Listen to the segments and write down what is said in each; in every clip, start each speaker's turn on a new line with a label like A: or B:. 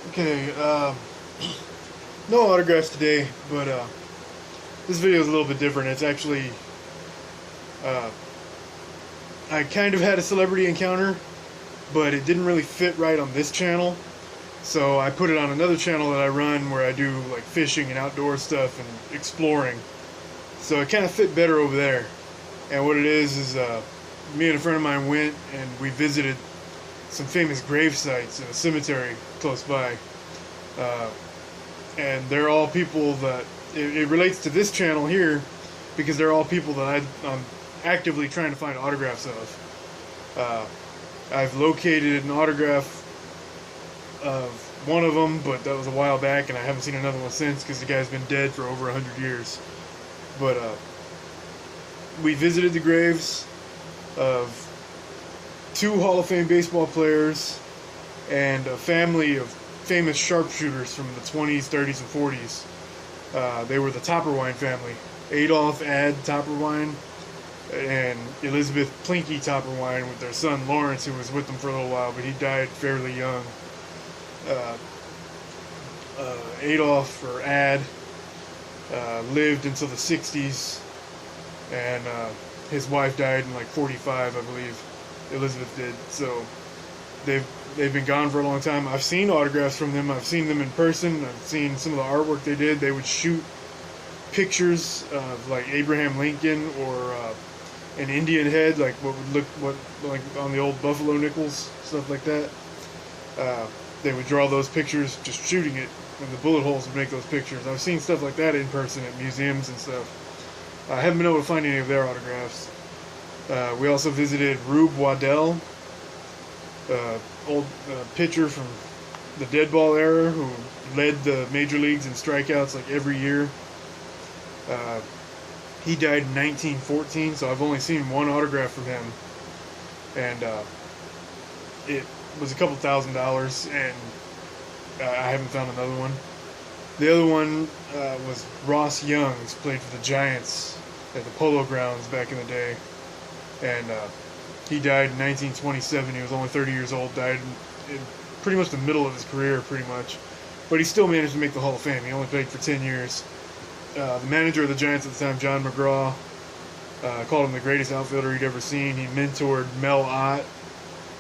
A: Okay, no autographs today, but this video is a little bit different. It's actually, uh, I kind of had a celebrity encounter, but it didn't really fit right on this channel. So I put it on another channel that I run where I do like fishing and outdoor stuff and exploring. So it kind of fit better over there. And what it is me and a friend of mine went and we visited some famous grave sites in a cemetery close by. And they're all people that, it relates to this channel here because they're all people that I'm actively trying to find autographs of. I've located an autograph of one of them, but that was a while back, and I haven't seen another one since because the guy's been dead for over 100 years. But we visited the graves of 2 Hall of Fame baseball players and a family of famous sharpshooters from the 20s, 30s, and 40s. They were the Topperwine family. Adolf Ad Topperwine and Elizabeth Plinky Topperwine with their son Lawrence, who was with them for a little while, but he died fairly young. Adolf, or Ad, lived until the 60s, and his wife died in like 45, I believe. Elizabeth did. So they've been gone for a long time. I've seen autographs from them. I've seen them in person. I've seen some of the artwork they did. They would shoot pictures of like Abraham Lincoln or an Indian head, like like on the old Buffalo nickels, stuff like that. They would draw those pictures just shooting it, and the bullet holes would make those pictures. I've seen stuff like that in person at museums and stuff. I haven't been able to find any of their autographs. We also visited Rube Waddell, old pitcher from the dead ball era who led the major leagues in strikeouts like every year. He died in 1914, so I've only seen one autograph from him, and it was a couple $1,000s, and I haven't found another one. The other one was Ross Young, who's played for the Giants at the Polo Grounds back in the day, and he died in 1927. He was only 30 years old, died in pretty much the middle of his career, pretty much. But he still managed to make the Hall of Fame. He only played for 10 years. The manager of the Giants at the time, John McGraw, called him the greatest outfielder he'd ever seen. He mentored Mel Ott,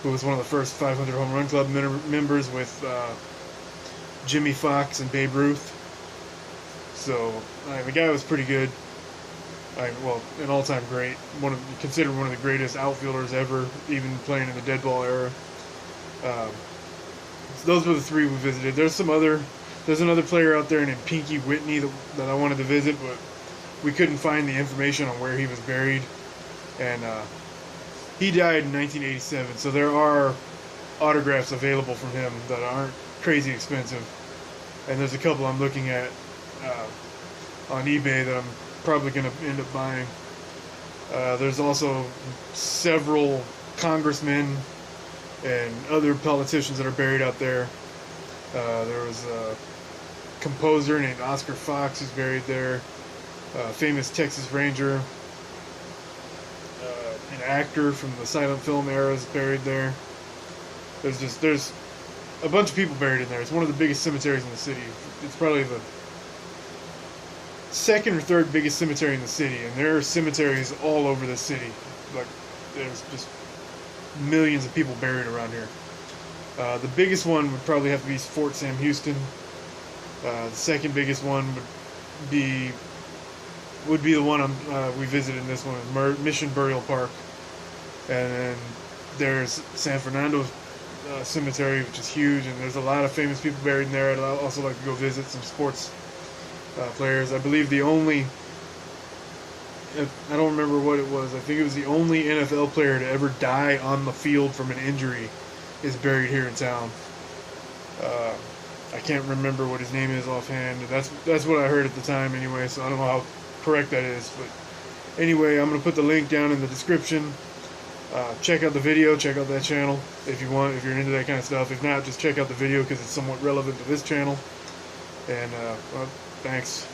A: who was one of the first 500 Home Run Club members with Jimmy Fox and Babe Ruth. So the guy was pretty good. Well, an all-time great. Considered one of the greatest outfielders ever, even playing in the dead ball era. So those were the 3 we visited. There's another player out there named Pinky Whitney that I wanted to visit, but we couldn't find the information on where he was buried. And he died in 1987, so there are autographs available from him that aren't crazy expensive. And there's a couple I'm looking at on eBay that I'm probably going to end up buying. There's also several congressmen and other politicians that are buried out there. There was a composer named Oscar Fox who's buried there. Famous Texas Ranger. An actor from the silent film era is buried there. There's a bunch of people buried in there. It's one of the biggest cemeteries in the city. It's probably the 2nd or 3rd biggest cemetery in the city, and there are cemeteries all over the city. Like, there's just millions of people buried around here. The biggest one would probably have to be Fort Sam Houston. The second biggest one would be the one we visited in this one, Mission Burial Park. And then there's San Fernando Cemetery, which is huge, and there's a lot of famous people buried in there. I'd also like to go visit some sports players. I believe I don't remember what it was. I think it was the only NFL player to ever die on the field from an injury is buried here in town. I can't remember what his name is offhand. That's what I heard at the time anyway, so I don't know how correct that is. But anyway, I'm going to put the link down in the description. Check out the video, check out that channel if you want, if you're into that kind of stuff. If not, just check out the video because it's somewhat relevant to this channel. And, well, thanks.